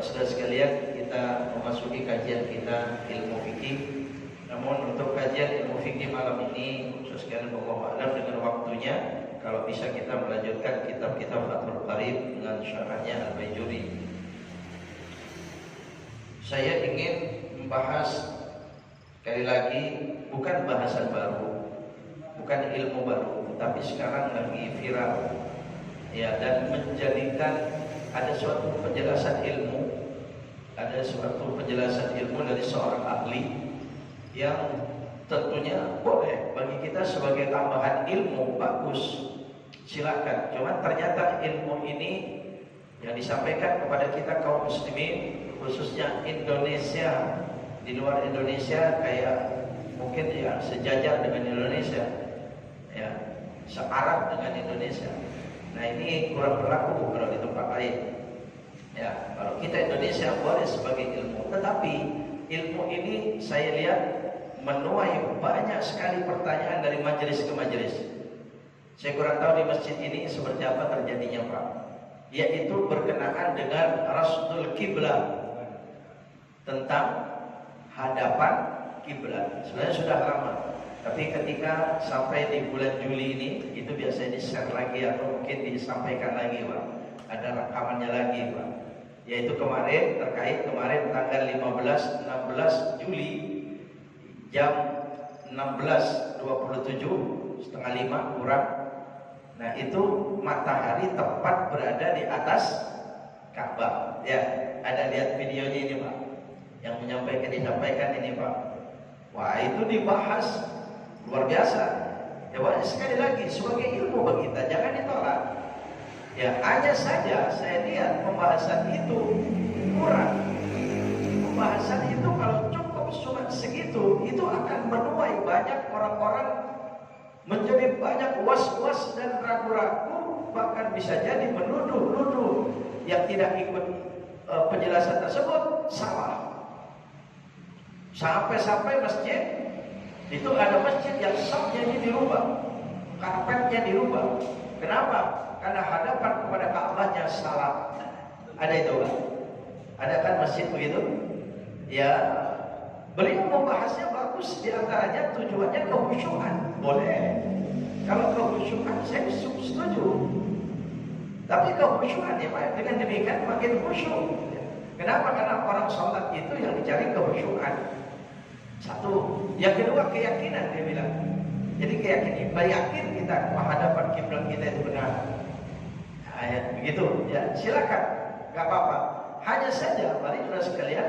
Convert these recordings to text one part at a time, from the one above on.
saudara sekalian, kita memasuki kajian kita ilmu fikih. Namun untuk kajian ilmu fikih malam ini, khusus sekalian wallahu a'lam dengan waktunya, kalau bisa kita melanjutkan kitab-kitab Fathul Qarib dengan syarahnya Al-Baijuri. Saya ingin membahas sekali lagi bukan bahasan baru, bukan ilmu baru, tapi sekarang lagi viral ya, dan menjadikan ada suatu penjelasan ilmu, dari seorang ahli yang tentunya boleh bagi kita sebagai tambahan ilmu, bagus, silakan. Cuman ternyata ilmu ini yang disampaikan kepada kita kaum muslimin, khususnya Indonesia, di luar Indonesia kayak mungkin ya sejajar dengan Indonesia, ya searah dengan Indonesia. Nah ini kurang berlaku kalau di tempat lain. Ya, kalau kita Indonesia boleh sebagai ilmu, tetapi ilmu ini saya lihat menuai banyak sekali pertanyaan dari majelis ke majelis. Saya kurang tahu di masjid ini seperti apa terjadinya Pak, yaitu berkenaan dengan Rasdul Kiblat, tentang hadapan kiblat. Sebenarnya sudah lama, tapi ketika sampai di bulan Juli ini, itu biasanya di-share lagi atau mungkin disampaikan lagi Pak, ada rekamannya lagi Pak, yaitu kemarin, terkait kemarin tanggal 15-16 Juli jam 16.27 setengah 5 kurang. Nah itu matahari tepat berada di atas Ka'bah. Ya, ada lihat videonya ini Pak, yang disampaikan ini Pak. Wah itu dibahas luar biasa. Ya Pak, sekali lagi sebagai ilmu bagi kita jangan ditolak. Ya hanya saja saya lihat pembahasan itu kurang. Pembahasan itu kalau cukup cuma segitu, itu akan menuai banyak orang-orang menjadi banyak was-was dan ragu-ragu, bahkan bisa jadi menuduh-nuduh yang tidak ikut penjelasan tersebut salah. Sampai-sampai masjid itu ada masjid yang safnya ini dirubah, karpetnya dirubah. Kenapa? Karena hadapan kepada Ka'bahnya salah. Ada itu kan? Ada kan masjid begitu? Ya, beliau membahasnya bagus. Di antaranya tujuannya kekhusyuan. Boleh. Kalau kekhusyuan saya setuju. Tapi kekhusyuan ya Pak, dengan demikian makin khusyuk. Kenapa? Karena orang sholat itu yang dicari kekhusyuan. Satu. Yang kedua keyakinan dia bilang. Jadi keyakinan, yakin kita menghadapan kiblat kita itu benar. Ayat begitu ya, silakan, nggak apa-apa. Hanya saja mari saudara sekalian,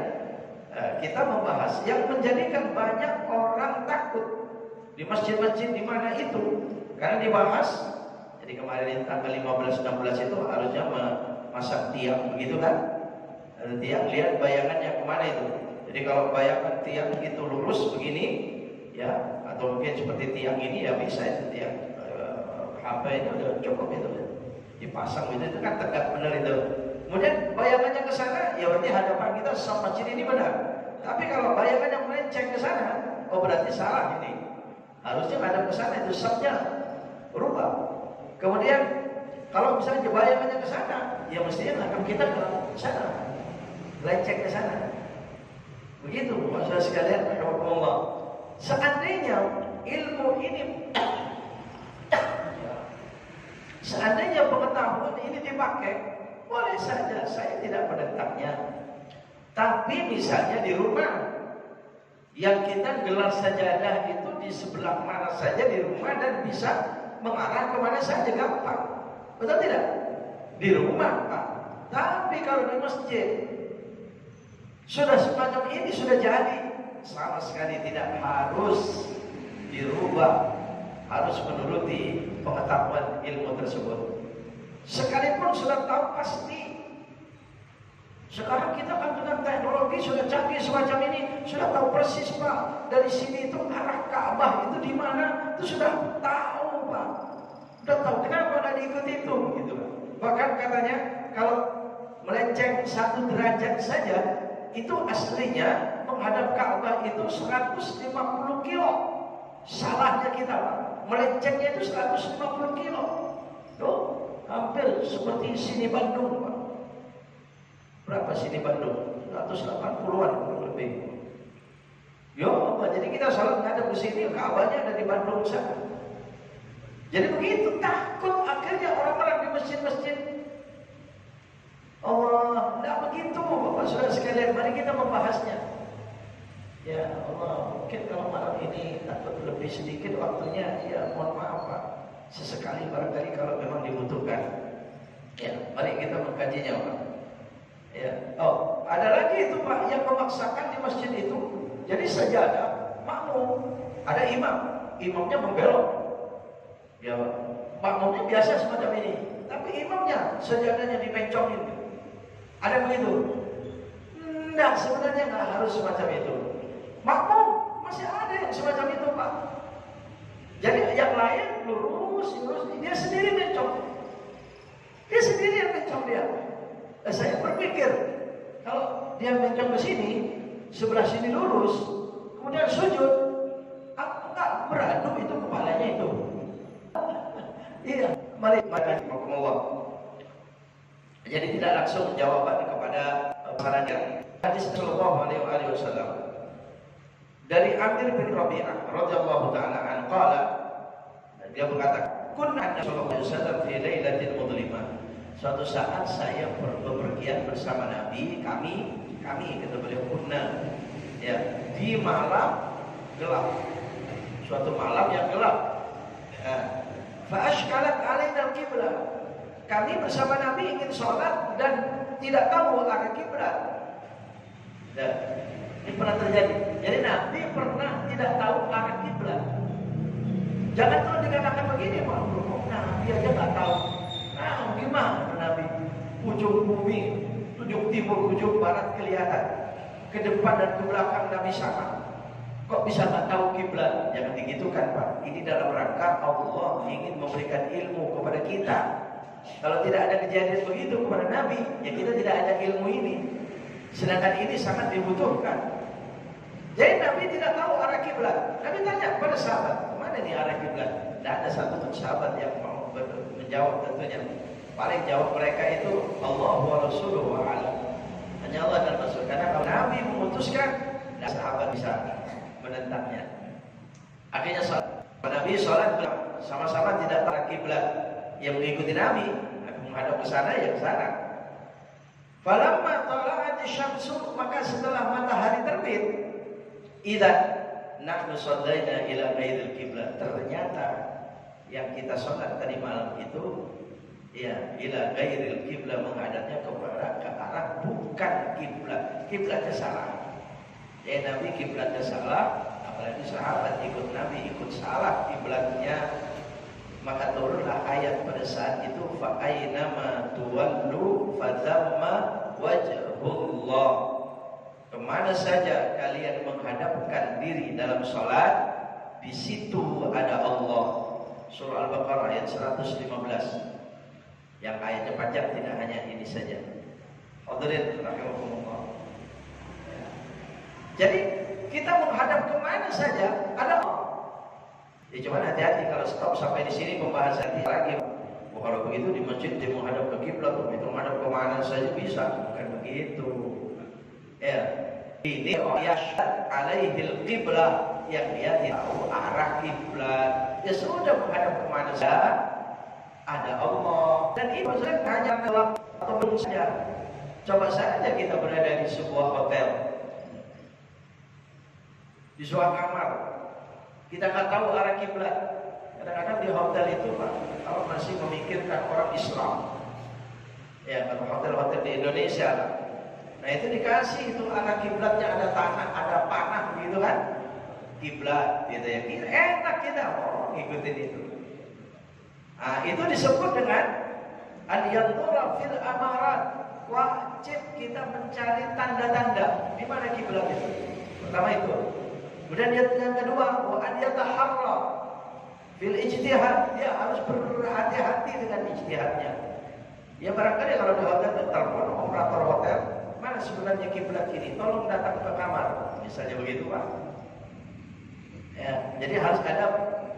kita membahas yang menjadikan banyak orang takut di masjid-masjid di mana itu, karena dibahas. Jadi kemarin tanggal 15-16 itu harusnya memasang tiang begitu kan? Tiang, lihat bayangannya kemana itu. Jadi kalau bayangan tiang itu lurus begini, ya, atau mungkin seperti tiang ini ya bisa itu tiang. HP itu udah cukup itu. Dipasang itu kan tegak benar itu. Kemudian bayangannya ke sana, ya berarti hadapan kita sama masjid ini benar. Tapi kalau bayangannya melenceng ke sana, oh berarti salah ini. Harusnya hadap ke sana, itu safnya berubah. Kemudian kalau misalnya bayangannya ke sana, ya mestinya akan kita ke sana, melenceng ke sana. Begitu, maksud sekalian, rahimahullah. Seandainya ilmu ini seandainya pengetahuan ini dipakai, boleh saja, saya tidak menentangnya. Tapi misalnya di rumah, yang kita gelar sajadah itu di sebelah mana saja di rumah dan bisa mengarah kemana saja, gampang. Betul tidak? Di rumah Pak. Tapi kalau di masjid, sudah semacam ini sudah jadi, sama sekali tidak harus dirubah, harus menuruti pengetahuan ilmu tersebut. Sekalipun sudah tahu pasti. Sekarang kita kan dengan teknologi sudah canggih semacam ini, sudah tahu persis Pak, dari sini itu arah Ka'bah itu di mana, itu sudah tahu Pak. Sudah tahu, kenapa tidak diikut itu gitu. Bahkan katanya kalau melenceng 1 derajat saja, itu aslinya menghadap Ka'bah itu 150 kilo. Salahnya kita Pak, melencengnya itu 150 kilo. Tuh, hampir seperti sini Bandung Pak. Berapa masih di Bandung, 180-an lebih. Ya Allah, jadi kita sholat ngadep ke sini, Ka'bahnya ada di Bandung sana. Jadi begitu, takut akhirnya orang-orang di masjid-masjid. Allah, tidak begitu Bapak Saudara sekalian, mari kita membahasnya. Ya Allah, mungkin kalau malam ini takut lebih sedikit waktunya, ya mohon maaf Pak. Sesekali barangkali kalau memang dibutuhkan. Ya, mari kita mengkajinya Pak. Ya. Oh, ada lagi itu Pak yang memaksakan di masjid itu. Jadi sajadah makmum, ada imam, imamnya membelok. Ya, makmumnya biasa semacam ini, tapi imamnya sajadahnya dipencongin. Ada begitu? Enggak, sebenarnya nggak harus semacam itu. Makmum masih ada yang semacam itu Pak. Jadi yang lain lurus, dia sendiri mencong. Dia sendiri yang mencong dia. Saya berpikir kalau dia mencong ke sini, sebelah sini lurus, kemudian sujud, enggak beradu itu kepalanya itu. Iya, mari Allah. Jadi tidak langsung jawaban kepada parannya. Hadis Rasulullah alaihi wasallam dari Amir bin Rabi'ah radhiyallahu taala an qala, dia berkata, "Kunna sallallahu alaihi wasallam fi lailatin mudlimah." Suatu saat saya bepergian bersama Nabi, kami kata beliau kunna, ya, di malam gelap. Suatu malam yang gelap. Fa ashkalat alaina al-qiblah. Kami bersama Nabi ingin sholat dan tidak tahu arah kiblat. Nah, ini pernah terjadi. Jadi Nabi pernah tidak tahu arah kiblat. Jangan terus dikatakan begini, Pak. Nabi aja nggak tahu. Nah, gimana Nabi? Ujung bumi, ujung timur, ujung barat kelihatan. Ke depan dan ke belakang Nabi sama. Kok bisa nggak tahu kiblat? Jangan digitukan, Pak. Ini dalam rangka Allah ingin memberikan ilmu kepada kita. Kalau tidak ada kejadian begitu kepada Nabi, ya kita tidak ada ilmu ini. Sedangkan ini sangat dibutuhkan. Jadi Nabi tidak tahu arah kiblat. Nabi tanya kepada sahabat, kemana nih arah kiblat? Tidak ada satu sahabat yang mau menjawab tentunya. Paling jawab mereka itu Allah wa Rasuluhu a'lam. Hanya Allah dan Rasul. Karena kalau Nabi memutuskan, tidak sahabat bisa menentangnya. Akhirnya Nabi sholat sama-sama tidak arah kiblat. Yang mengikuti Nabi menghadap ke sana ya ke sana. Falamma tala'at syamsu, maka setelah matahari terbit, idzan nahnu shallaina ila ghairil qiblah. Ternyata yang kita sholat tadi malam itu ya ila ghairil qiblah, menghadapnya ke arah bukan kiblat. Kiblatnya salah. Ya Nabi kiblatnya salah, apalagi sahabat ikut Nabi ikut salah kiblatnya. Maka turunlah ayat pada saat itu fa aynama tuwallu fathamma wajhullah. Kemana saja kalian menghadapkan diri dalam salat, di situ ada Allah. Surah Al-Baqarah ayat 115. Yang ayatnya panjang, tidak hanya ini saja. Hadirin rahimakumullah. Jadi kita menghadap kemana saja ada Allah. Ya cuma hati-hati kalau stop sampai di sini pembahasan lagi. Kalau begitu di masjid dia menghadap ke kiblat, begitu menghadap ke mana saja bisa, bukan begitu. Ya, ini yashhad alaihil qiblah, yang dia tidak tahu arah kiblat. Ya sudah menghadap ke mana saja ada Allah. Dan itu hanya gelap atau belum saja. Coba saja kita berada di sebuah hotel, di sebuah kamar. Kita nggak tahu arah kiblat. Kadang-kadang di hotel itu Pak, kalau masih memikirkan orang Islam, ya kalau hotel-hotel di Indonesia, nah itu dikasih itu arah kiblatnya ada tanah, ada panah, gitu kan? Kiblat, gitu ya. Enak kita, ngikutin itu. Nah itu disebut dengan an-yanzura fil amarat. Wajib kita mencari tanda-tanda di mana kiblat itu. Pertama itu. Kemudian yang kedua, wa an yataharra fil ijtihad, dia harus berhati-hati dengan ijtihadnya. Ya barangkali kalau di hotel telepon operator hotel, mana sebenarnya kiblat ini? Tolong datang ke kamar, misalnya begitu Pak. Ya, jadi harus ada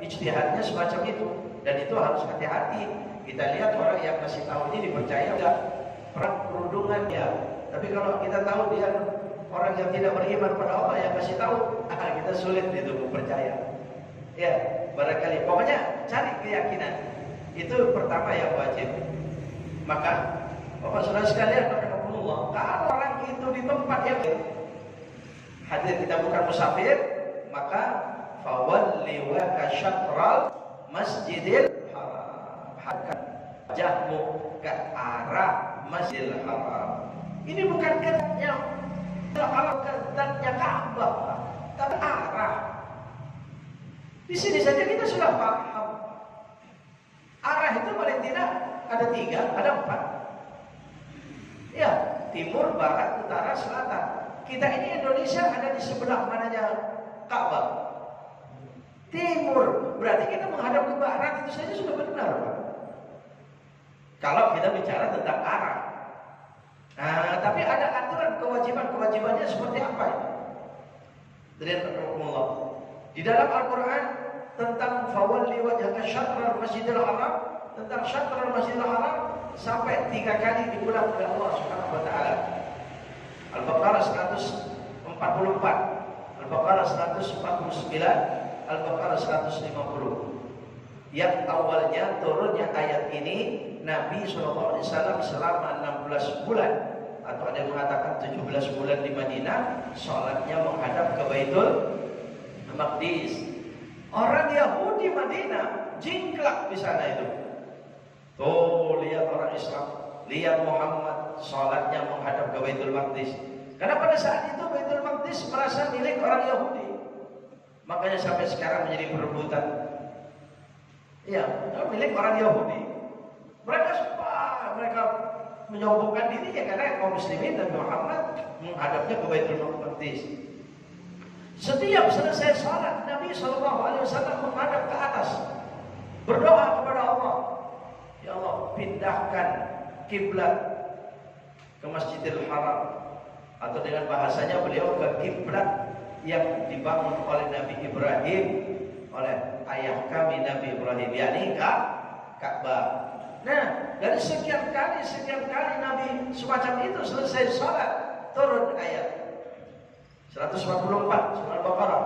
ijtihadnya semacam itu, dan itu harus hati-hati. Kita lihat orang yang masih tahu ini dipercaya enggak? perang kerudungan ya. Tapi kalau kita tahu dia orang yang tidak beriman pada Allah, yang kasih tahu, kita sulit itu percaya. Ya, barangkali. Pokoknya cari keyakinan. Itu pertama yang wajib. Maka Bapak Saudara sekalian, rahimakumullah, kalau orang itu di tempat yang hadir kita bukan musafir, maka fawalli wajhaka syatral masjidil haram. Hadkan wajahmu ke arah Masjidil Haram. Ini bukan kedatnya kalau kedatnya Ka'bah, tapi arah. Di sini saja kita sudah paham. Arah itu paling tidak ada 3, ada 4. Ya, timur, barat, utara, selatan. Kita ini Indonesia ada di sebelah mananya Ka'bah? Timur. Berarti kita menghadap ke barat itu saja sudah benar, Pak. Kalau kita bicara tentang arah. Nah, tapi ada aturan kewajibannya seperti apa ya? Di dalam Al-Quran tentang fawalli wajhaka syatral Masjidil Haram, tentang syatral Masjidil Haram sampai 3 kali diulang oleh Allah Subhanahu wa taala. Al-Baqarah 144, Al-Baqarah 149, Al-Baqarah 150. Yang awalnya turunnya ayat ini Nabi SAW selama 16 bulan, atau ada yang mengatakan 17 bulan di Madinah, sholatnya menghadap ke Baitul Maqdis. Orang Yahudi Madinah jingklak di sana itu. Tuh lihat orang Islam, lihat Muhammad sholatnya menghadap ke Baitul Maqdis. Karena pada saat itu Baitul Maqdis merasa milik orang Yahudi. Makanya sampai sekarang menjadi perebutan. Ya, milik orang Yahudi. Mereka menyombongkan diri ya karena kaum muslimin dan Muhammad menghadapnya ke Baitul Maqdis. Setiap selesai salat Nabi SAW menghadap ke atas, berdoa kepada Allah, ya Allah pindahkan kiblat ke Masjidil Haram, atau dengan bahasanya beliau ke kiblat yang dibangun oleh Nabi Ibrahim, oleh ayah kami Nabi Ibrahim, yakni Ka'bah. Nah, dari sekian kali Nabi semacam itu selesai salat, turun ayat 144 surah Al-Baqarah.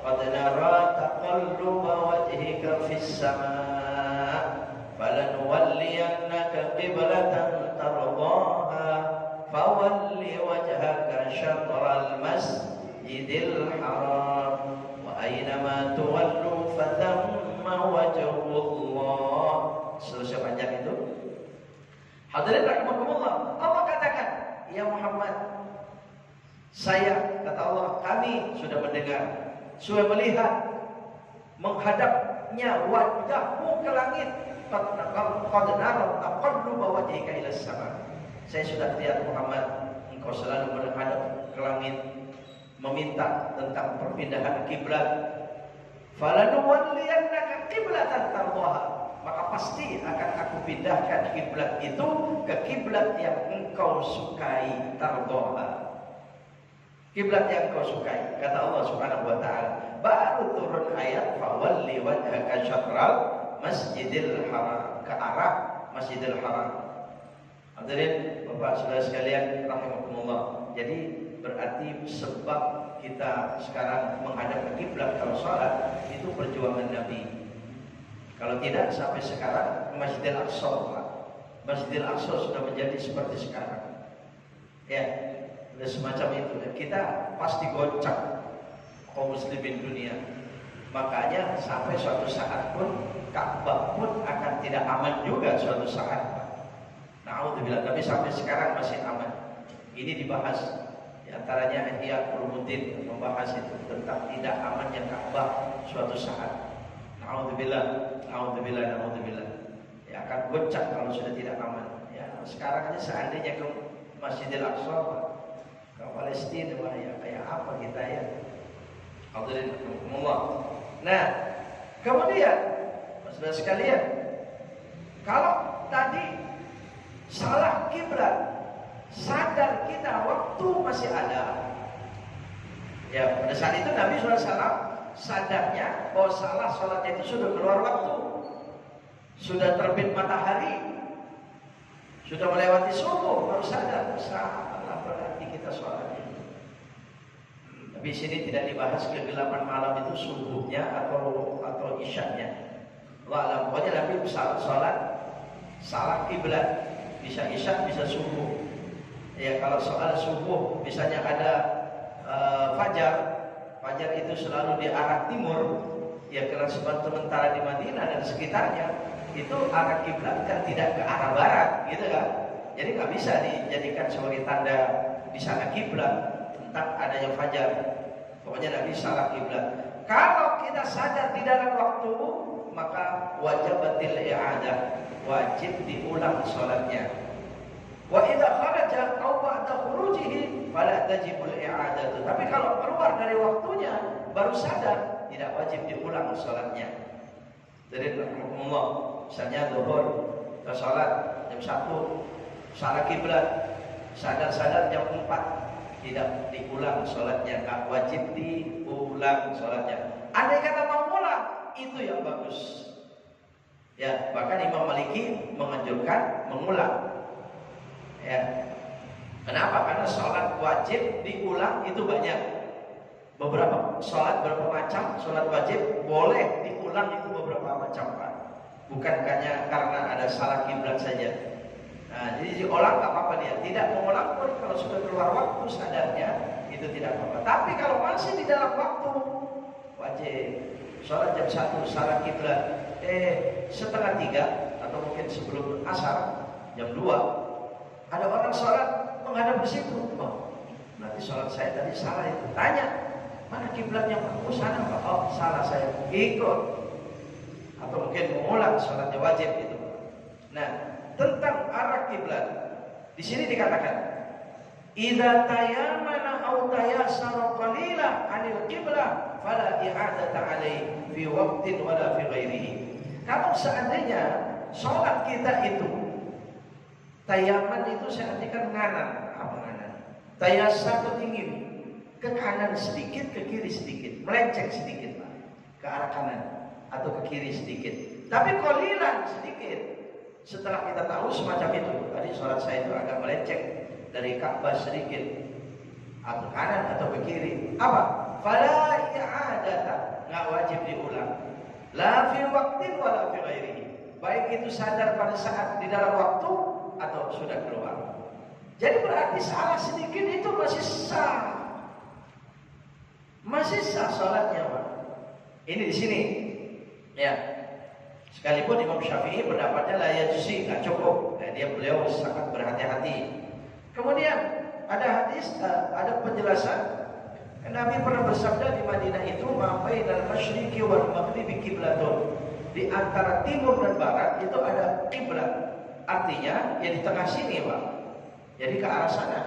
Qad nara taqalluba wajhika fis samaa falanuwalliyannaka qiblatan tardaha fawalli wajhaka syatral masjidil haram wa aynama tuwallu fathamma wajhullah. Selesai panjang itu. Hadirin rahimakumullah, Allah katakan, ya Muhammad, saya, kata Allah, kami sudah mendengar, sudah melihat menghadapnya wajahmu ke langit. Qad nara taqalluba wajhika ila sama. Saya sudah lihat Muhammad, engkau selalu menghadap ke langit, meminta tentang perpindahan kiblat. Falanuwalliyannaka qiblatan tardaha. Maka pasti akan aku pindahkan kiblat itu ke kiblat yang engkau sukai, tardaha. Kiblat yang engkau sukai, kata Allah Subhanahu wa taala. Baru turun ayat fawalli wajhaka syatral Masjidil Haram, ke arah Masjidil Haram. Hadirin Bapak Saudara sekalian rahimakumullah. Jadi berarti sebab kita sekarang menghadap ke kiblat kalau salat itu perjuangan Nabi. Kalau tidak sampai sekarang Masjidil Aqsa, Masjidil Aqsa sudah menjadi seperti sekarang. Ya, sudah semacam itu. Kita pasti goncang kaum muslimin dunia. Makanya sampai suatu saat pun Ka'bah pun akan tidak aman juga suatu saat. Na'udzubillah, tapi sampai sekarang masih aman. Ini dibahas. Di antaranya Ihya Ulumuddin membahas itu tentang tidak amannya Ka'bah suatu saat. Na'udzubillah. Ya akan goncang kalau sudah tidak aman. Ya sekarang aja seandainya ke Masjidil Aqsa, ke Palestina, ya kayak apa kita ya? Alhamdulillah. Nah, kemudian saudara sekalian, kalau tadi salah kiblat, sadar kita waktu masih ada. Ya pada saat itu Nabi SAW sadarnya bahwa salah sholatnya itu sudah keluar waktu, sudah terbit matahari, Sudah melewati subuh baru sadar, salah berarti kita sholat. Tapi sini tidak dibahas kegelapan malam itu subuhnya atau isyaknya. Allah pokoknya Nabi sholat salah kiblat, bisa isyak bisa subuh. Ya kalau soal subuh misalnya ada fajar itu selalu di arah timur. Ya karena sementara di Madinah dan sekitarnya itu arah kiblat kan tidak ke arah barat, gitu kan? Jadi nggak bisa dijadikan sebagai tanda di sana kiblat tentang adanya fajar. Pokoknya Nabi salah kiblat. Kalau kita sadar di dalam waktu, maka wajibatil i'adah, wajib diulang sholatnya. Wa idza kharaja aw ba'da khurujihi fala tajibul i'adah. Tapi kalau keluar dari waktunya baru sadar, tidak wajib diulang sholatnya. Jadi Allah, misalnya zuhur kita sholat jam 1, salah kiblat, sadar jam 4, tidak diulang sholatnya, nggak wajib diulang sholatnya. Andai kata mau ulang, itu yang bagus. Ya, bahkan Imam Maliki menganjurkan mengulang. Ya, kenapa? Karena sholat wajib diulang itu banyak. Beberapa sholat berapa macam, sholat wajib boleh diulang itu beberapa macam, Pak. Bukan hanya karena ada salah kiblat saja. Nah, jadi diulang nggak apa-apa dia. Tidak mengulang pun kalau sudah keluar waktu sadarnya itu tidak apa-apa. Tapi kalau masih di dalam waktu wajib. Sholat jam 1 salah kiblat, setengah 3 atau mungkin sebelum asar jam 2 ada orang sholat menghadap ke situ. Oh, berarti sholat saya tadi salah itu. Tanya. Mana kiblatnya Pak? Oh sana Pak. Oh salah saya. Ikut. Atau mungkin mengulang sholatnya wajib itu. Nah, tentang arah kiblat di sini dikatakan, idza tayammana aw tayassara qalila 'anil qiblah fala i'adata 'alaihi fi waqtin wala fi ghairihi. Kalau seandainya sholat kita itu tayaman itu saya artikan nganan, apa nganan? Tayassar ingin ke kanan sedikit, ke kiri sedikit, melenceng sedikit Pak, ke arah kanan atau ke kiri sedikit. Tapi qalilan sedikit. Setelah kita tahu semacam itu, tadi sholat saya itu agak melenceng dari Ka'bah sedikit, atau kanan atau ke kiri. Apa? Fala i'adata, nggak wajib diulang. La fi waqtin wala fi ghairihi. Baik itu sadar pada saat di dalam waktu atau sudah keluar. Jadi berarti salah sedikit itu masih sah. Masih sah sholatnya, Pak. Ini di sini, ya. Sekalipun Imam Syafi'i pendapatnya la yajzi, nggak cukup. Beliau sangat berhati-hati. Kemudian ada hadis, ada penjelasan. Nabi pernah bersabda di Madinah itu, "Ma'bainal masyriqi wal maghribi qiblatun." Di antara timur dan barat itu ada kiblat. Artinya ya di tengah sini, Pak. Jadi ke arah sana.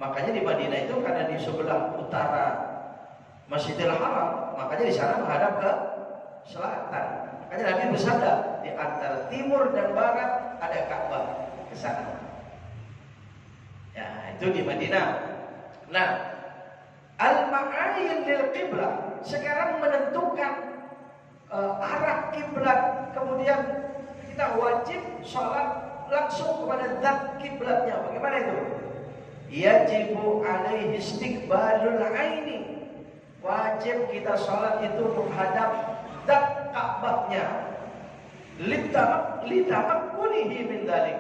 Makanya di Madinah itu karena di sebelah utara Masjidil Haram, makanya di sana menghadap ke selatan. Makanya Nabi bersabda di antara timur dan barat ada Ka'bah ke sana. Ya, itu di Madinah. Nah, al-ma'ayin lil qiblah sekarang menentukan arah kiblat. Kemudian kita wajib sholat langsung kepada zat kiblatnya. Bagaimana itu? Yajibu alaihi istiqbalul aini. Wajib kita sholat itu menghadap zat Ka'bahnya. Litamakunihi min dzalik.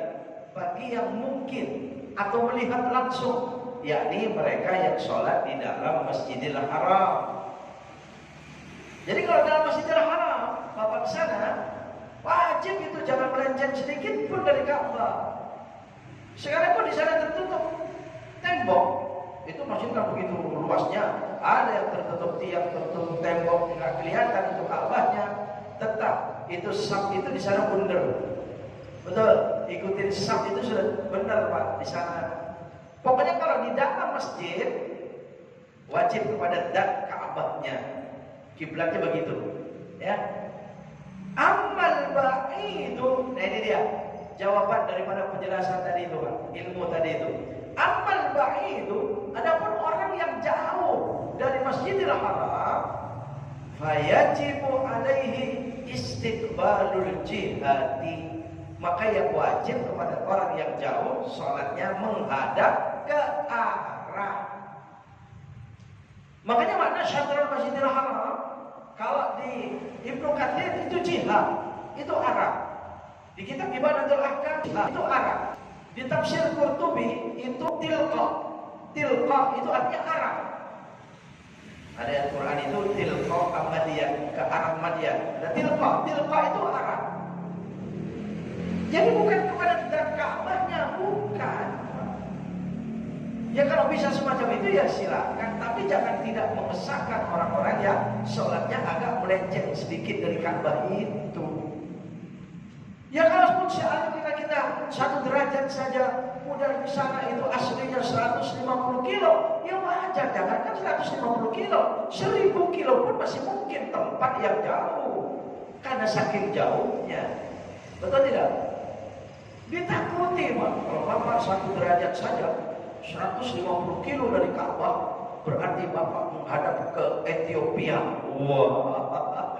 Bagi yang mungkin atau melihat langsung, yakni mereka yang sholat di dalam Masjidil Haram. Jadi kalau dalam Masjidil Haram, Bapak ke sana, wajib itu jangan melenceng sedikit pun dari Ka'bah. Sekarang pun di sana tertutup tembok. Itu masjid kan begitu luasnya. Ada yang tertutup tiang, tertutup tembok, nggak kelihatan itu Ka'bahnya. Tetap itu saf itu di sana benar. Betul, ikutin saf itu sudah benar Pak di sana. Pokoknya kalau di dalam masjid wajib kepada zat Ka'bahnya. Kiblatnya begitu, ya. Amal ba'idu, nah ini dia jawaban daripada penjelasan tadi itu Pak, ilmu tadi itu. Amal ba'idu, adapun orang yang jauh dari Masjidil Haram, fayajibu alaihi istiqbalul jihati, Maka yang wajib kepada orang yang jauh, sholatnya menghadap ke arah. Makanya makna syatrul Masjidil Haram, kalau di Ibnu Katsir itu jihad, itu arah. Di kitab Ibadatul Ahkam itu arah. Di tafsir Qurtubi itu tilqa. Tilqa itu artinya arah. Ada yang Quran itu tilqa Ahmadiyah, ke arah Ahmadiyah. Dan tilqa itu arah. Jadi bukan kepada Ka'bahnya, bukan. Ya kalau bisa semacam itu ya silakan, tapi jangan tidak mengesahkan orang-orang yang sholatnya agak melenceng sedikit dari Ka'bah itu. Ya kalau pun seandainya kita 1 derajat saja, udah di sana itu aslinya 150 kilo, ya wajar, jangankan 150 kilo, 1000 kilo pun masih mungkin tempat yang jauh, karena saking jauhnya. Betul tidak? Ditakuti, Pak. Kalau Bapak 1 derajat saja 150 kilo dari Ka'bah, berarti Bapak menghadap ke Ethiopia. Wah,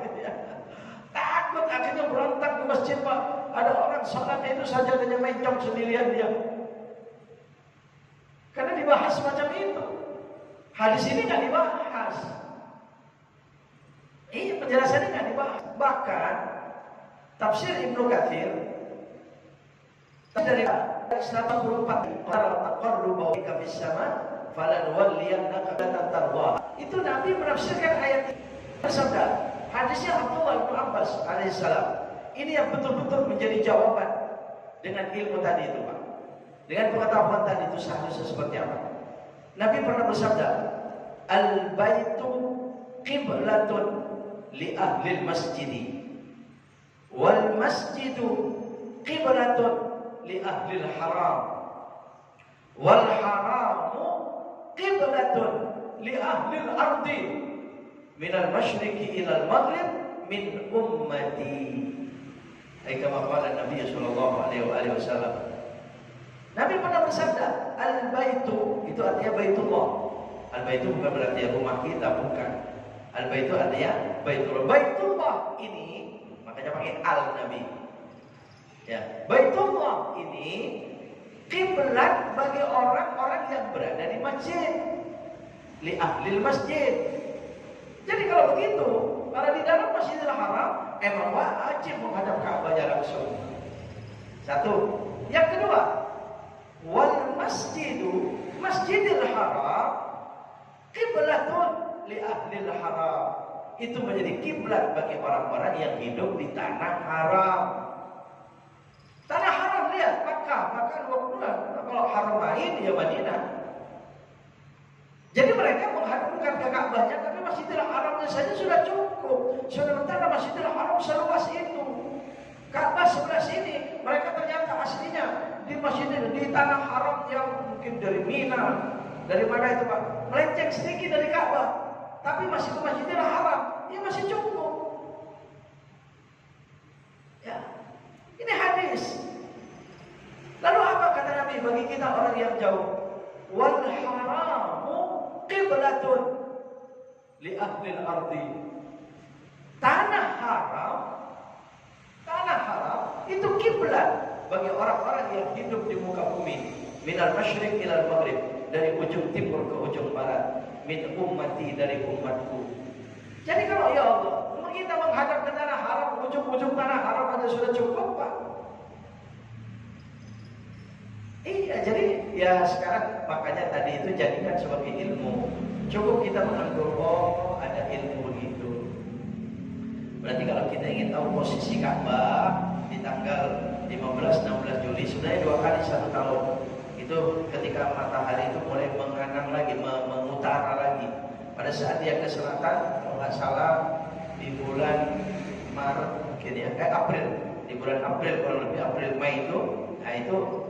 takut akhirnya berontak di masjid, Pak. Ada orang sholatnya itu saja hanya mencong sendirian dia. Karena dibahas semacam itu. Hadis ini nggak dibahas. Iya, penjelasannya nggak dibahas. Bahkan tafsir Ibnu Katsir dari 184 taqarruba bika fis sama falan walliyannaka qiblatan tardah. Itu Nabi menafsirkan ayat ini bersabda, hadisnya Abdullah bin Abbas alaihissalam. Ini yang betul-betul menjadi jawaban dengan ilmu tadi itu, Pak. Dengan pengetahuan tadi itu seharusnya seperti apa? Nabi pernah bersabda, al-baitu qiblatun li ahli al-masjidi wal masjidu qiblatun li ahli al-haram wal haramu qiblatun li ahli al-ardi min al-masyriqi ila al-maghrib min ummati. Kama qala Nabi sallallahu alaihi wasallam. Nabi pernah bersabda, al-baitu itu artinya baitullah. Al-baitu bukan berarti rumah kita, bukan. Al-baitu artinya baitullah. Baitullah ini makanya pakai al Nabi. Ya, baitullah ini kiblat bagi orang-orang yang berada di masjid. Li ahlil masjid. Jadi kalau begitu, kalau di dalam Masjidil Haram emang wajib menghadap Ka'bahnya langsung. Satu. Yang kedua, wal masjidil haram qiblatun li ahlil haram. Itu menjadi kiblat bagi orang-orang yang hidup di tanah haram. Tanah haram, lihat Makkah, bahkan kalau haram lain ya Madinah. Jadi mereka menghadapkan ke Ka'bahnya, tapi Masjidil Haramnya saja sudah cukup. Sementara Masjidil Haram seluas itu. Ka'bah sebelah sini, mereka ternyata aslinya di di tanah haram yang mungkin dari Mina, dari mana itu Pak, melenceng sedikit dari Ka'bah, tapi masih ke Masjidil Haram, ya masih cukup. Ya, ini hadis. Lalu apa kata Nabi bagi kita orang yang jauh? Wal haramu qiblatun li ahli al-ardi. Tanah haram itu kiblat bagi orang-orang yang hidup di muka bumi. Minal masyriq ilal maghrib, dari ujung timur ke ujung barat. Min ummati, dari umatku. Jadi kalau ya Allah, kita menghadap ke tanah haram, ujung-ujung tanah haram aja sudah cukup, Pak. Iya, jadi ya sekarang makanya tadi itu jadikan sebagai ilmu. Cukup kita menganggap, oh ada ilmu begitu. Berarti kalau kita ingin tahu posisi Ka'bah di tanggal 15-16 Juli, sebenarnya 2 kali 1 tahun. Itu ketika matahari itu mulai menganam lagi, mengutara lagi. Pada saat dia ke selatan, kalau nggak salah di bulan Maret mungkin ya, April. Di bulan April, kalau lebih April Mei itu, nah itu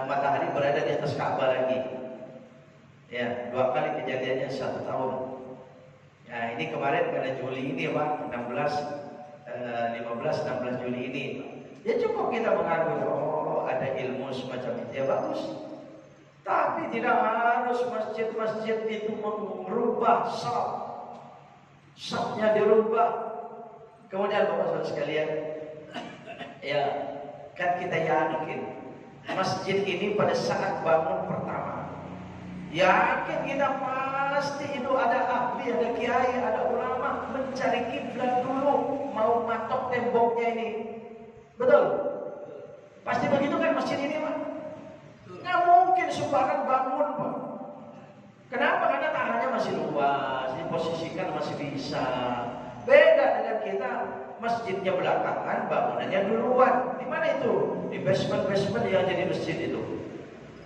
matahari berada di atas Ka'bah lagi. Ya, 2 kali kejadiannya 1 tahun. Nah ini kemarin pada Juli ini Pak, 15-16 Juli ini. Ya cukup kita mengaku, oh ada ilmu semacam itu, ya bagus. Tapi tidak harus masjid-masjid itu merubah safnya dirubah. Kemudian Bapak-Bapak sekalian, ya Kan kita yakin masjid ini pada saat bangun pertama, yakin kita pasti itu ada ahli, ada kiai, ada ulama mencari kiblat dulu, mau matok temboknya ini. Betul? Pasti begitu kan masjid ini, Pak? Nggak mungkin sembarang bangun, Pak. Kenapa? Karena tanahnya masih luas, diposisikan masih bisa. Beda dengan kita, masjidnya belakangan, bangunannya duluan. Di mana itu? Di basement-basement yang jadi masjid itu.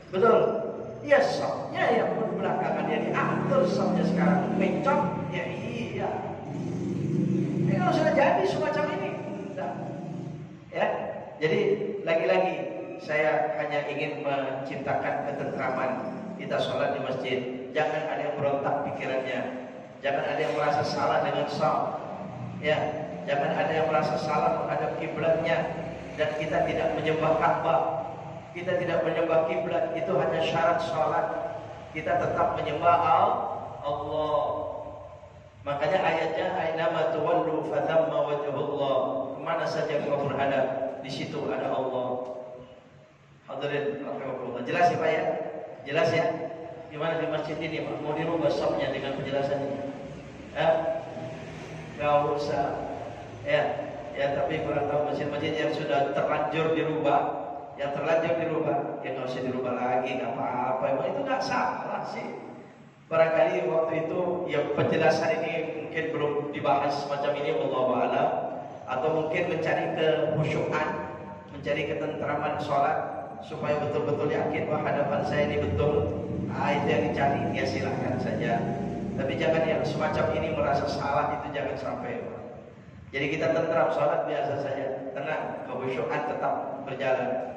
Betul? Ya, shopnya yang belakangan yang diatur, shopnya sekarang mencok, ya iya. Ini kalau sudah jadi semacam ini, nah, ya. Jadi lagi-lagi saya hanya ingin menciptakan ketentraman. Kita sholat di masjid, jangan ada yang berontak pikirannya, jangan ada yang merasa salah dengan shop, ya, jangan ada yang merasa salah menghadap kiblatnya, dan kita tidak menyembah Ka'bah. Kita tidak menyembah kiblat, itu hanya syarat sholat. Kita tetap menyembah Allah. Makanya ayatnya ainama tuwallu fathamma wajhullah. Kemana saja kau berhadap, di situ ada Allah. Hadirin rahimakumullah. Jelas ya Pak ya? Jelas ya? Gimana di masjid ini Pak? Mau dirubah shopnya dengan penjelasannya? Ya? Gak usah. Ya tapi kurang tahu masjid-masjid yang sudah terlanjur dirubah. Yang terlanjur dirubah, ya nggak usah dirubah lagi, nggak apa-apa. Emang itu nggak salah sih. Barangkali waktu itu, ya penjelasan ini mungkin belum dibahas semacam ini, wallahu a'lam. Atau mungkin mencari kekhusyukan, mencari ketentraman sholat, supaya betul-betul yakin bahwa hadapan saya ini betul. Itu yang dicari, ya silahkan saja. Tapi jangan yang semacam ini merasa salah, itu jangan sampai. Jadi kita tentram sholat biasa saja, tenang, kekhusyukan tetap berjalan.